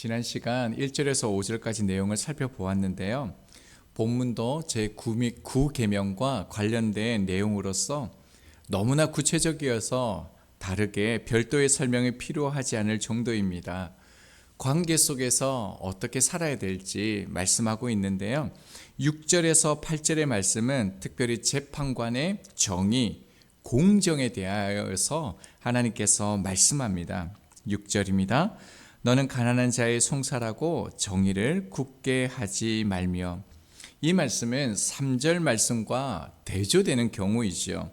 지난 시간 1절에서 5절까지 내용을 살펴보았는데요. 본문도 제9계명과 관련된 내용으로서 너무나 구체적이어서 다르게 별도의 설명이 필요하지 않을 정도입니다. 관계 속에서 어떻게 살아야 될지 말씀하고 있는데요. 6절에서 8절의 말씀은 특별히 재판관의 정의, 공정에 대하여서 하나님께서 말씀합니다. 6절입니다. 너는 가난한 자의 송사라고 정의를 굳게 하지 말며. 이 말씀은 3절 말씀과 대조되는 경우이죠.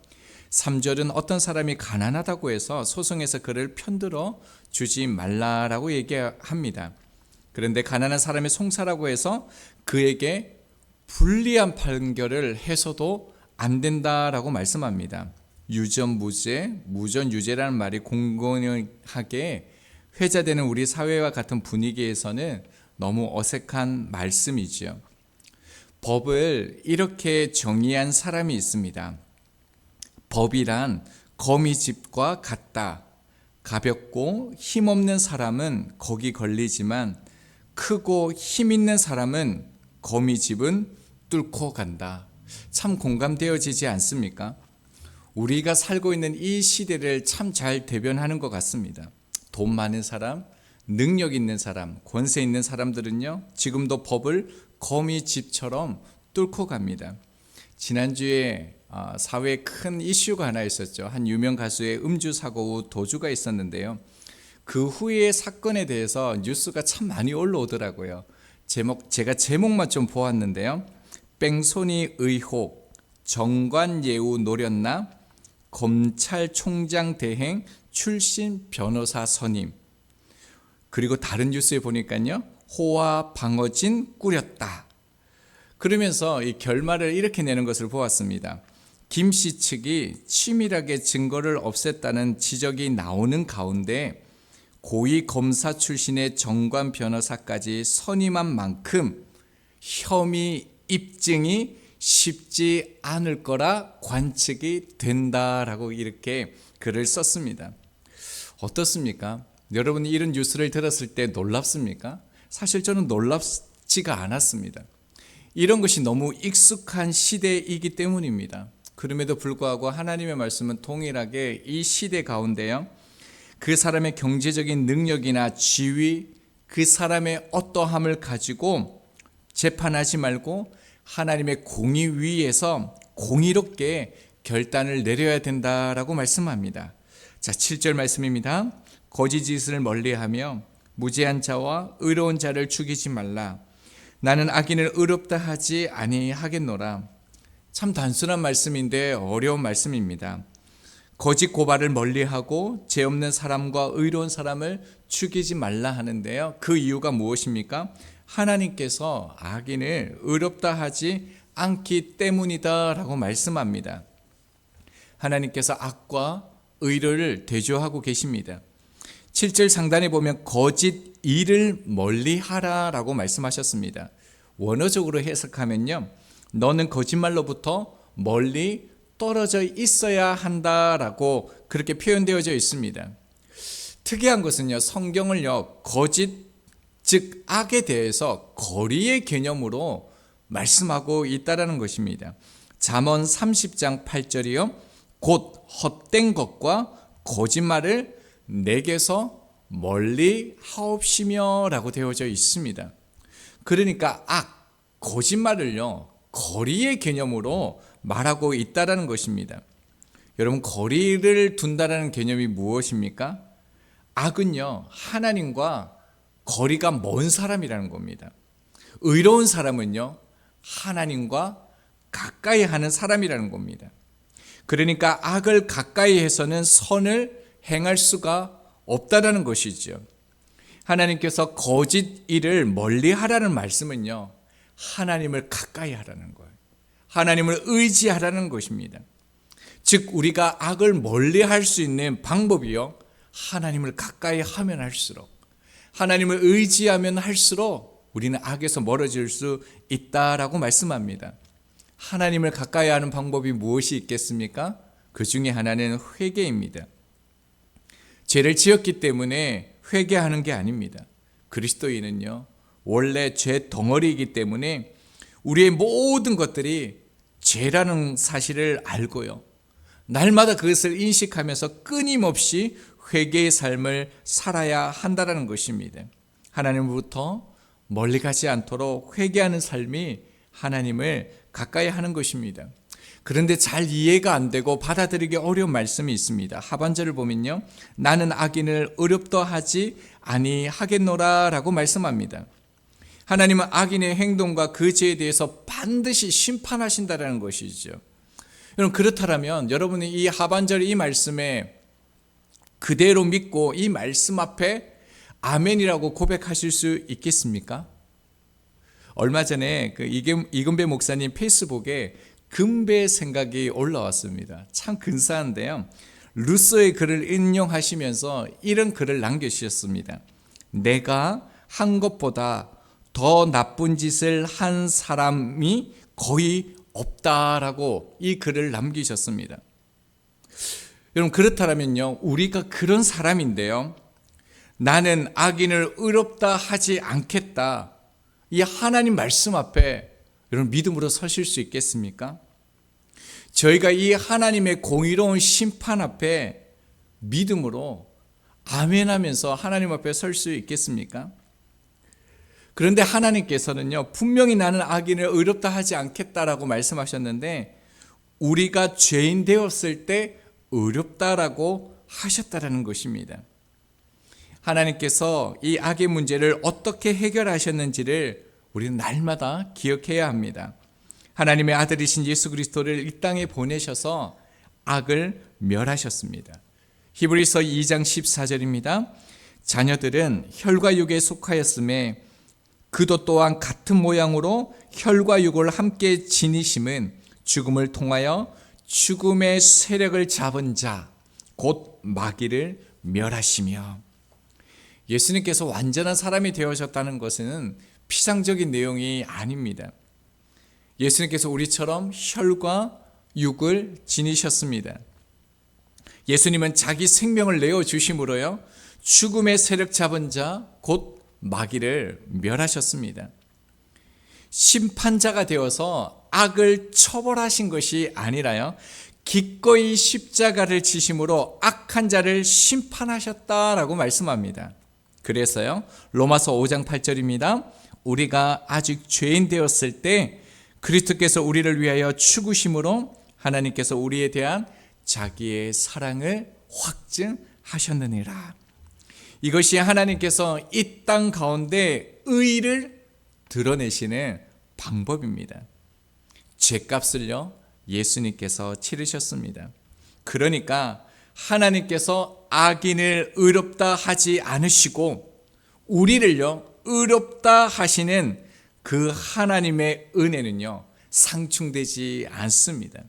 3절은 어떤 사람이 가난하다고 해서 소송에서 그를 편들어 주지 말라라고 얘기합니다. 그런데 가난한 사람의 송사라고 해서 그에게 불리한 판결을 해서도 안 된다라고 말씀합니다. 유전무죄, 무전유죄라는 말이 공공하게 회자되는 우리 사회와 같은 분위기에서는 너무 어색한 말씀이죠. 법을 이렇게 정의한 사람이 있습니다. 법이란 거미집과 같다. 가볍고 힘없는 사람은 거기 걸리지만 크고 힘 있는 사람은 거미집은 뚫고 간다. 참 공감되어지지 않습니까? 우리가 살고 있는 이 시대를 참 잘 대변하는 것 같습니다. 돈 많은 사람, 능력 있는 사람, 권세 있는 사람들은요, 지금도 법을 거미집처럼 뚫고 갑니다. 지난주에 사회에 큰 이슈가 하나 있었죠. 한 유명 가수의 음주 사고 후 도주가 있었는데요. 그 후의 사건에 대해서 뉴스가 참 많이 올라오더라고요. 제가 제목만 좀 보았는데요. 뺑소니 의혹, 정관예우 노렸나, 검찰총장 대행 출신 변호사 선임. 그리고 다른 뉴스에 보니까요, 호화 방어진 꾸렸다. 그러면서 이 결말을 이렇게 내는 것을 보았습니다. 김 씨 측이 치밀하게 증거를 없앴다는 지적이 나오는 가운데 고위 검사 출신의 정관 변호사까지 선임한 만큼 혐의 입증이 쉽지 않을 거라 관측이 된다라고 이렇게 글을 썼습니다. 어떻습니까? 여러분이 이런 뉴스를 들었을 때 놀랍습니까? 사실 저는 놀랍지가 않았습니다. 이런 것이 너무 익숙한 시대이기 때문입니다. 그럼에도 불구하고 하나님의 말씀은 동일하게 이 시대 가운데요, 그 사람의 경제적인 능력이나 지위, 그 사람의 어떠함을 가지고 재판하지 말고 하나님의 공의 위에서 공의롭게 결단을 내려야 된다라고 말씀합니다. 자, 7절 말씀입니다. 거짓짓을 멀리하며 무죄한 자와 의로운 자를 죽이지 말라. 나는 악인을 의롭다 하지 아니하겠노라. 참 단순한 말씀인데 어려운 말씀입니다. 거짓 고발을 멀리하고 죄 없는 사람과 의로운 사람을 죽이지 말라 하는데요. 그 이유가 무엇입니까? 하나님께서 악인을 의롭다 하지 않기 때문이다 라고 말씀합니다. 하나님께서 악과 의로를 대조하고 계십니다. 7절 상단에 보면 거짓 일을 멀리하라 라고 말씀하셨습니다. 원어적으로 해석하면요, 너는 거짓말로부터 멀리 떨어져 있어야 한다라고 그렇게 표현되어져 있습니다. 특이한 것은요, 성경을요, 거짓 즉 악에 대해서 거리의 개념으로 말씀하고 있다라는 것입니다. 잠언 30장 8절이요. 곧 헛된 것과 거짓말을 내게서 멀리 하옵시며 라고 되어져 있습니다. 그러니까 악, 거짓말을요, 거리의 개념으로 말하고 있다라는 것입니다. 여러분, 거리를 둔다라는 개념이 무엇입니까? 악은요, 하나님과 거리가 먼 사람이라는 겁니다. 의로운 사람은요, 하나님과 가까이 하는 사람이라는 겁니다. 그러니까 악을 가까이 해서는 선을 행할 수가 없다라는 것이죠. 하나님께서 거짓 일을 멀리 하라는 말씀은요, 하나님을 가까이 하라는 거예요. 하나님을 의지하라는 것입니다. 즉 우리가 악을 멀리 할 수 있는 방법이요, 하나님을 가까이 하면 할수록, 하나님을 의지하면 할수록 우리는 악에서 멀어질 수 있다라고 말씀합니다. 하나님을 가까이 하는 방법이 무엇이 있겠습니까? 그 중에 하나는 회개입니다. 죄를 지었기 때문에 회개하는 게 아닙니다. 그리스도인은요, 원래 죄 덩어리이기 때문에 우리의 모든 것들이 죄라는 사실을 알고요, 날마다 그것을 인식하면서 끊임없이 회개의 삶을 살아야 한다는 것입니다. 하나님으로부터 멀리 가지 않도록 회개하는 삶이 하나님을 가까이 하는 것입니다. 그런데 잘 이해가 안 되고 받아들이기 어려운 말씀이 있습니다. 하반절을 보면요, 나는 악인을 의롭다 하지 아니하겠노라 라고 말씀합니다. 하나님은 악인의 행동과 그 죄에 대해서 반드시 심판하신다는 것이죠. 여러분, 그렇다면 여러분이 이 하반절 이 말씀에 그대로 믿고 이 말씀 앞에 아멘이라고 고백하실 수 있겠습니까? 얼마 전에 이금배 목사님 페이스북에 금배 생각이 올라왔습니다. 참 근사한데요, 루소의 글을 인용하시면서 이런 글을 남겨주셨습니다. 내가 한 것보다 더 나쁜 짓을 한 사람이 거의 없다라고 이 글을 남기셨습니다. 여러분, 그렇다면요, 우리가 그런 사람인데요, 나는 악인을 의롭다 하지 않겠다, 이 하나님 말씀 앞에 여러분 믿음으로 서실 수 있겠습니까? 저희가 이 하나님의 공의로운 심판 앞에 믿음으로 아멘하면서 하나님 앞에 설 수 있겠습니까? 그런데 하나님께서는요, 분명히 나는 악인을 의롭다 하지 않겠다라고 말씀하셨는데 우리가 죄인 되었을 때 의롭다라고 하셨다라는 것입니다. 하나님께서 이 악의 문제를 어떻게 해결하셨는지를 우리는 날마다 기억해야 합니다. 하나님의 아들이신 예수 그리스도를 이 땅에 보내셔서 악을 멸하셨습니다. 히브리서 2장 14절입니다. 자녀들은 혈과 육에 속하였음에 그도 또한 같은 모양으로 혈과 육을 함께 지니심은 죽음을 통하여 죽음의 세력을 잡은 자 곧 마귀를 멸하시며. 예수님께서 완전한 사람이 되어졌다는 것은 피상적인 내용이 아닙니다. 예수님께서 우리처럼 혈과 육을 지니셨습니다. 예수님은 자기 생명을 내어주심으로요, 죽음의 세력 잡은 자 곧 마귀를 멸하셨습니다. 심판자가 되어서 악을 처벌하신 것이 아니라요, 기꺼이 십자가를 지심으로 악한 자를 심판하셨다라고 말씀합니다. 그래서요, 로마서 5장 8절입니다. 우리가 아직 죄인 되었을 때 그리스도께서 우리를 위하여 죽으심으로 하나님께서 우리에 대한 자기의 사랑을 확증하셨느니라. 이것이 하나님께서 이 땅 가운데 의를 드러내시는 방법입니다. 죄값을요, 예수님께서 치르셨습니다. 그러니까 하나님께서 악인을 의롭다 하지 않으시고 우리를요, 의롭다 하시는 그 하나님의 은혜는요, 상충되지 않습니다.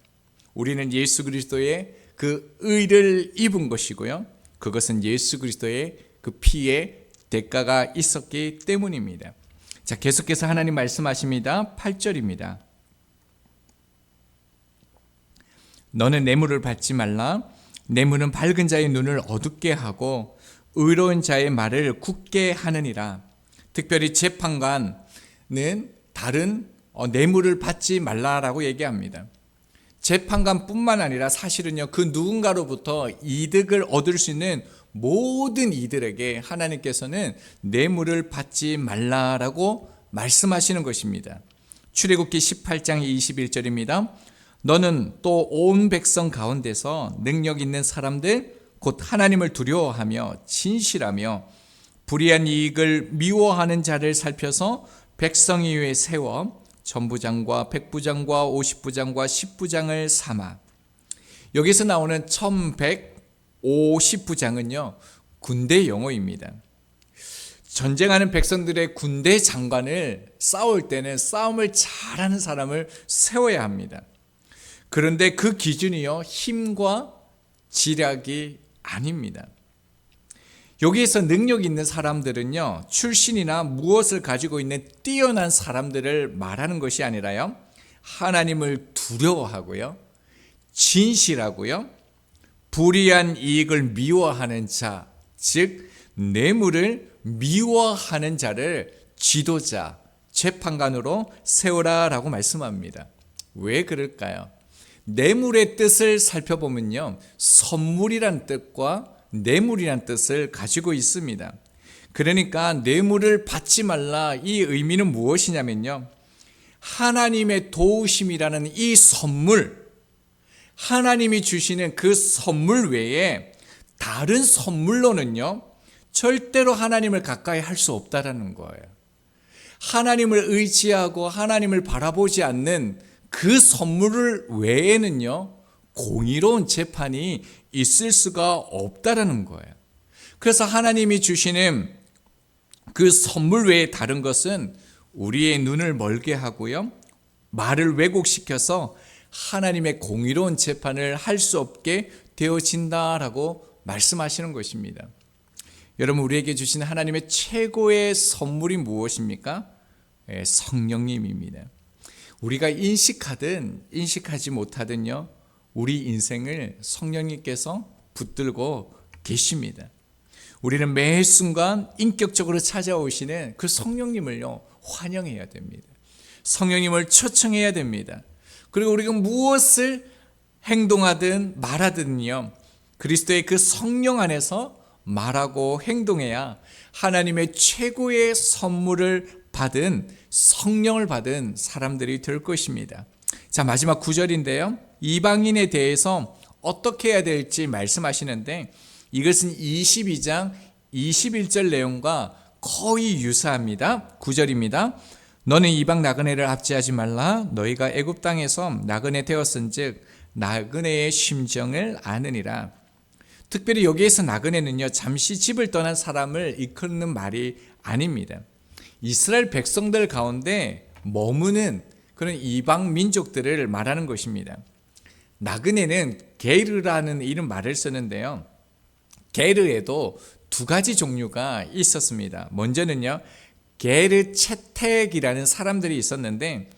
우리는 예수 그리스도의 그 의를 입은 것이고요, 그것은 예수 그리스도의 그 피의 대가가 있었기 때문입니다. 자, 계속해서 하나님 말씀하십니다. 8절입니다. 너는 뇌물을 받지 말라. 뇌물은 밝은 자의 눈을 어둡게 하고 의로운 자의 말을 굳게 하느니라. 특별히 재판관은 다른 뇌물을 받지 말라라고 얘기합니다. 재판관뿐만 아니라 사실은요, 그 누군가로부터 이득을 얻을 수 있는 모든 이들에게 하나님께서는 뇌물을 받지 말라라고 말씀하시는 것입니다. 출애굽기 18장 21절입니다. 너는 또 온 백성 가운데서 능력 있는 사람들 곧 하나님을 두려워하며 진실하며 불의한 이익을 미워하는 자를 살펴서 백성이 위에 세워 천부장과 백부장과 50부장과 10부장을 삼아. 여기서 나오는 1150부장은요, 군대 용어입니다. 전쟁하는 백성들의 군대 장관을 싸울 때는 싸움을 잘하는 사람을 세워야 합니다. 그런데 그 기준이요, 힘과 지략이 아닙니다. 여기에서 능력 있는 사람들은요, 출신이나 무엇을 가지고 있는 뛰어난 사람들을 말하는 것이 아니라요, 하나님을 두려워하고요, 진실하고요, 불의한 이익을 미워하는 자, 즉 뇌물을 미워하는 자를 지도자, 재판관으로 세우라라고 말씀합니다. 왜 그럴까요? 뇌물의 뜻을 살펴보면요, 선물이란 뜻과 뇌물이란 뜻을 가지고 있습니다. 그러니까 뇌물을 받지 말라, 이 의미는 무엇이냐면요, 하나님의 도우심이라는 이 선물, 하나님이 주시는 그 선물 외에 다른 선물로는요, 절대로 하나님을 가까이 할 수 없다라는 거예요. 하나님을 의지하고 하나님을 바라보지 않는 그 선물을 외에는요, 공의로운 재판이 있을 수가 없다라는 거예요. 그래서 하나님이 주시는 그 선물 외에 다른 것은 우리의 눈을 멀게 하고요, 말을 왜곡시켜서 하나님의 공의로운 재판을 할 수 없게 되어진다라고 말씀하시는 것입니다. 여러분, 우리에게 주신 하나님의 최고의 선물이 무엇입니까? 성령님입니다. 우리가 인식하든 인식하지 못하든요, 우리 인생을 성령님께서 붙들고 계십니다. 우리는 매 순간 인격적으로 찾아오시는 그 성령님을요, 환영해야 됩니다. 성령님을 초청해야 됩니다. 그리고 우리가 무엇을 행동하든 말하든요, 그리스도의 그 성령 안에서 말하고 행동해야 하나님의 최고의 선물을 받은, 성령을 받은 사람들이 될 것입니다. 자, 마지막 9절인데요. 이방인에 대해서 어떻게 해야 될지 말씀하시는데, 이것은 22장 21절 내용과 거의 유사합니다. 9절입니다. 너는 이방 나그네를 압제하지 말라. 너희가 애굽 땅에서 나그네 되었은즉 나그네의 심정을 아느니라. 특별히 여기에서 나그네는요, 잠시 집을 떠난 사람을 이끄는 말이 아닙니다. 이스라엘 백성들 가운데 머무는 그런 이방 민족들을 말하는 것입니다. 나그네는 게르라는 이름 말을 쓰는데요, 게르에도 두 가지 종류가 있었습니다. 먼저는요, 게르 채택이라는 사람들이 있었는데,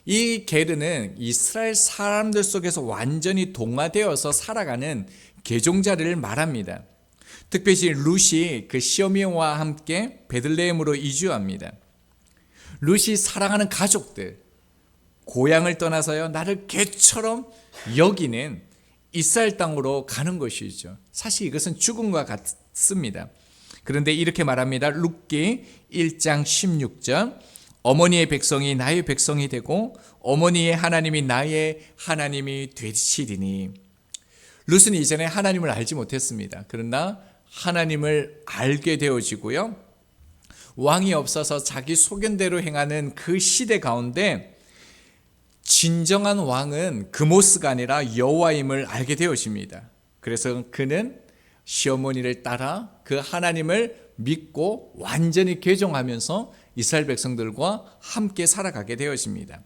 이 게르는 이스라엘 사람들 속에서 완전히 동화되어서 살아가는 계종자를 말합니다. 특별히 룻이 그 시어미와 함께 베들레헴으로 이주합니다. 룻이 사랑하는 가족들, 고향을 떠나서요, 나를 개처럼 여기는 이스라엘 땅으로 가는 것이죠. 사실 이것은 죽음과 같습니다. 그런데 이렇게 말합니다. 룻기 1장 16절, 어머니의 백성이 나의 백성이 되고 어머니의 하나님이 나의 하나님이 되시리니. 룻은 이전에 하나님을 알지 못했습니다. 그러나 하나님을 알게 되어지고요, 왕이 없어서 자기 소견대로 행하는 그 시대 가운데 진정한 왕은 그모스가 아니라 여호와임을 알게 되어집니다. 그래서 그는 시어머니를 따라 그 하나님을 믿고 완전히 개종하면서 이스라엘 백성들과 함께 살아가게 되어집니다.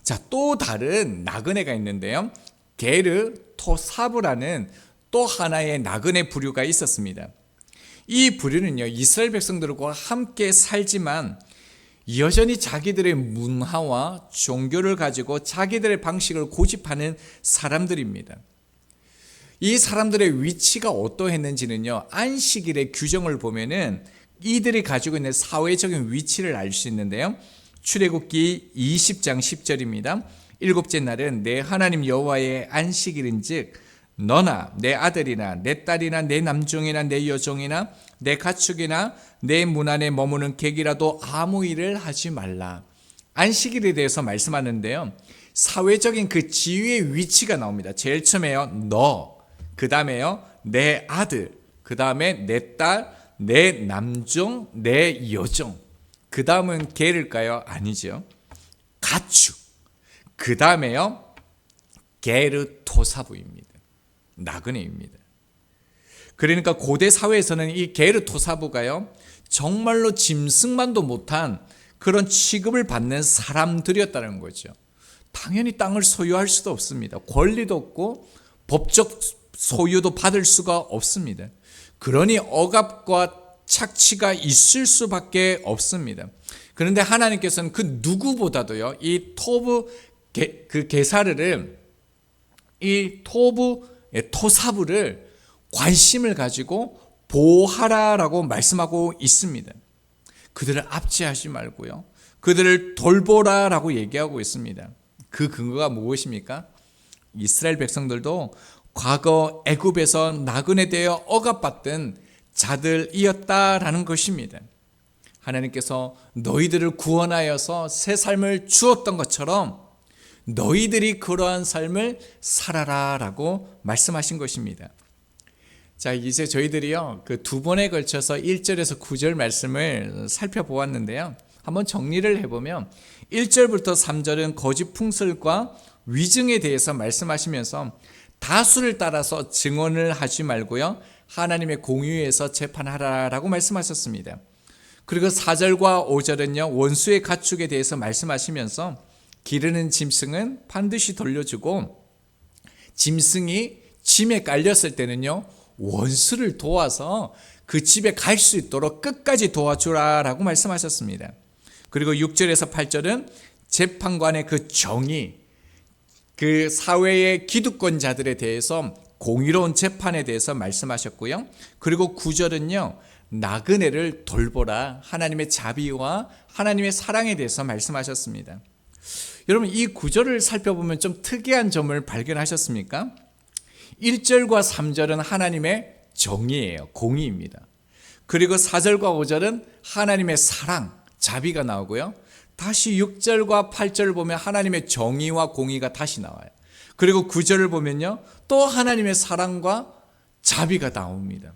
자, 또 다른 나그네가 있는데요, 게르 토사브라는 또 하나의 나그네 부류가 있었습니다. 이 부류는요, 이스라엘 백성들과 함께 살지만 여전히 자기들의 문화와 종교를 가지고 자기들의 방식을 고집하는 사람들입니다. 이 사람들의 위치가 어떠했는지는요, 안식일의 규정을 보면은 이들이 가지고 있는 사회적인 위치를 알 수 있는데요, 출애굽기 20장 10절입니다. 일곱째 날은 내 하나님 여호와의 안식일인즉 너나 내 아들이나 내 딸이나 내 남종이나 내 여종이나 내 가축이나 내 문 안에 머무는 객이라도 아무 일을 하지 말라. 안식일에 대해서 말씀하는데요, 사회적인 그 지위의 위치가 나옵니다. 제일 처음에요, 너, 그 다음에요, 내 아들, 그 다음에 내 딸, 내 남종, 내 여종. 그 다음은 게를까요? 아니죠. 가축. 그 다음에요, 게르 토사부입니다. 나그네입니다. 그러니까 고대 사회에서는 이 게르 토사부가요, 정말로 짐승만도 못한 그런 취급을 받는 사람들이었다는 거죠. 당연히 땅을 소유할 수도 없습니다. 권리도 없고 법적 소유도 받을 수가 없습니다. 그러니 억압과 착취가 있을 수밖에 없습니다. 그런데 하나님께서는 그 누구보다도요, 이 토부 그 게사르를, 이 토부 토사부를 관심을 가지고 보호하라라고 말씀하고 있습니다. 그들을 압제하지 말고요. 그들을 돌보라라고 얘기하고 있습니다. 그 근거가 무엇입니까? 이스라엘 백성들도 과거 애굽에서 나그네 되어 억압받던 자들이었다라는 것입니다. 하나님께서 너희들을 구원하여서 새 삶을 주었던 것처럼 너희들이 그러한 삶을 살아라라고 말씀하신 것입니다. 자, 이제 저희들이요, 그 두 번에 걸쳐서 1절에서 9절 말씀을 살펴보았는데요. 한번 정리를 해보면 1절부터 3절은 거짓 풍설과 위증에 대해서 말씀하시면서 다수를 따라서 증언을 하지 말고요, 하나님의 공의에서 재판하라라고 말씀하셨습니다. 그리고 4절과 5절은요, 원수의 가축에 대해서 말씀하시면서 기르는 짐승은 반드시 돌려주고 짐승이 짐에 깔렸을 때는요, 원수를 도와서 그 집에 갈 수 있도록 끝까지 도와주라라고 말씀하셨습니다. 그리고 6절에서 8절은 재판관의 그 정의, 그 사회의 기득권자들에 대해서 공의로운 재판에 대해서 말씀하셨고요. 그리고 9절은요, 나그네를 돌보라, 하나님의 자비와 하나님의 사랑에 대해서 말씀하셨습니다. 여러분, 이 구절을 살펴보면 좀 특이한 점을 발견하셨습니까? 1절과 3절은 하나님의 정의예요. 공의입니다. 그리고 4절과 5절은 하나님의 사랑, 자비가 나오고요. 다시 6절과 8절을 보면 하나님의 정의와 공의가 다시 나와요. 그리고 9절을 보면요, 또 하나님의 사랑과 자비가 나옵니다.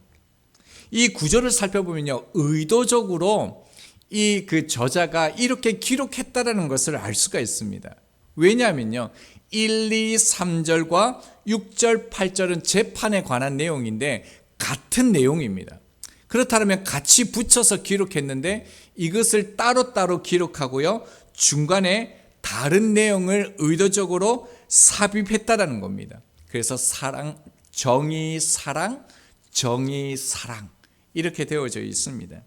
이 구절을 살펴보면요, 의도적으로 이 그 저자가 이렇게 기록했다라는 것을 알 수가 있습니다. 왜냐하면요, 1, 2, 3절과 6절, 8절은 재판에 관한 내용인데 같은 내용입니다. 그렇다면 같이 붙여서 기록했는데 이것을 따로따로 기록하고요, 중간에 다른 내용을 의도적으로 삽입했다라는 겁니다. 그래서 사랑, 정의, 사랑, 정의, 사랑 이렇게 되어져 있습니다.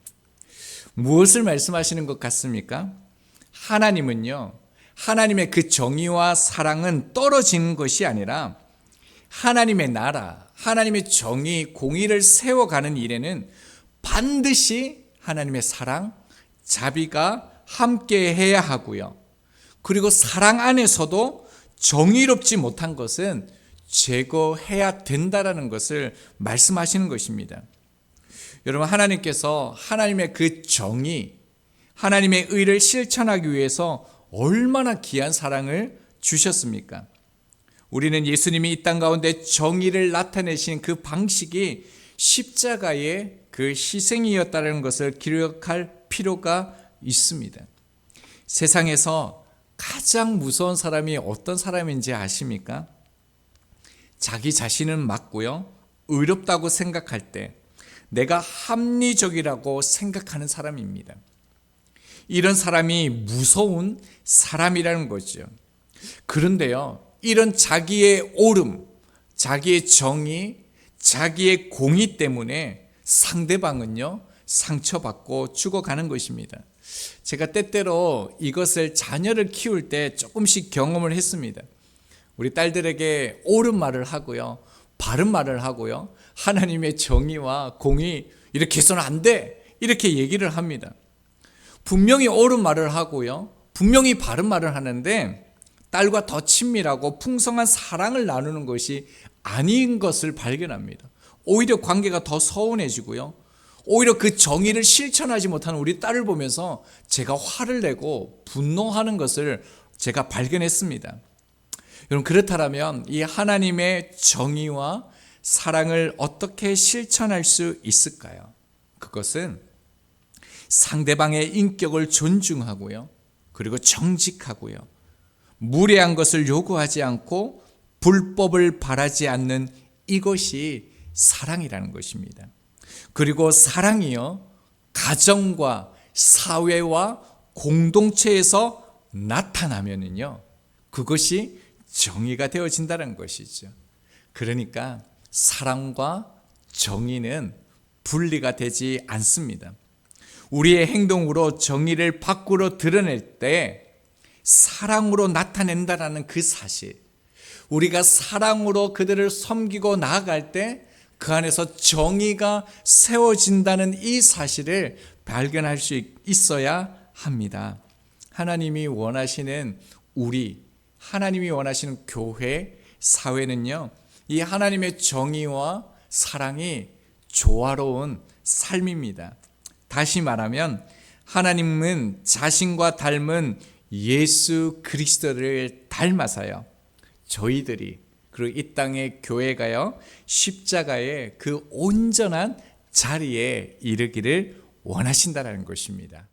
무엇을 말씀하시는 것 같습니까? 하나님은요, 하나님의 그 정의와 사랑은 떨어지는 것이 아니라 하나님의 나라, 하나님의 정의, 공의를 세워가는 일에는 반드시 하나님의 사랑, 자비가 함께 해야 하고요. 그리고 사랑 안에서도 정의롭지 못한 것은 제거해야 된다라는 것을 말씀하시는 것입니다. 여러분, 하나님께서 하나님의 그 정의, 하나님의 의를 실천하기 위해서 얼마나 귀한 사랑을 주셨습니까? 우리는 예수님이 이 땅 가운데 정의를 나타내신 그 방식이 십자가의 그 희생이었다는 것을 기억할 필요가 있습니다. 세상에서 가장 무서운 사람이 어떤 사람인지 아십니까? 자기 자신은 맞고요, 의롭다고 생각할 때 내가 합리적이라고 생각하는 사람입니다. 이런 사람이 무서운 사람이라는 거죠. 그런데요, 이런 자기의 옳음, 자기의 정의, 자기의 공의 때문에 상대방은요, 상처받고 죽어가는 것입니다. 제가 때때로 이것을 자녀를 키울 때 조금씩 경험을 했습니다. 우리 딸들에게 옳은 말을 하고요, 바른 말을 하고요, 하나님의 정의와 공의 이렇게 해서는 안 돼, 이렇게 얘기를 합니다. 분명히 옳은 말을 하고요, 분명히 바른 말을 하는데 딸과 더 친밀하고 풍성한 사랑을 나누는 것이 아닌 것을 발견합니다. 오히려 관계가 더 서운해지고요, 오히려 그 정의를 실천하지 못하는 우리 딸을 보면서 제가 화를 내고 분노하는 것을 제가 발견했습니다. 여러분, 그렇다면 이 하나님의 정의와 사랑을 어떻게 실천할 수 있을까요? 그것은 상대방의 인격을 존중하고요, 그리고 정직하고요, 무례한 것을 요구하지 않고 불법을 바라지 않는 이것이 사랑이라는 것입니다. 그리고 사랑이요, 가정과 사회와 공동체에서 나타나면은요, 그것이 정의가 되어진다는 것이죠. 그러니까 사랑과 정의는 분리가 되지 않습니다. 우리의 행동으로 정의를 밖으로 드러낼 때 사랑으로 나타낸다라는 그 사실, 우리가 사랑으로 그들을 섬기고 나아갈 때 그 안에서 정의가 세워진다는 이 사실을 발견할 수 있어야 합니다. 하나님이 원하시는 하나님이 원하시는 교회, 사회는요, 이 하나님의 정의와 사랑이 조화로운 삶입니다. 다시 말하면 하나님은 자신과 닮은 예수 그리스도를 닮아서요, 저희들이, 그리고 이 땅의 교회가요, 십자가의 그 온전한 자리에 이르기를 원하신다는 것입니다.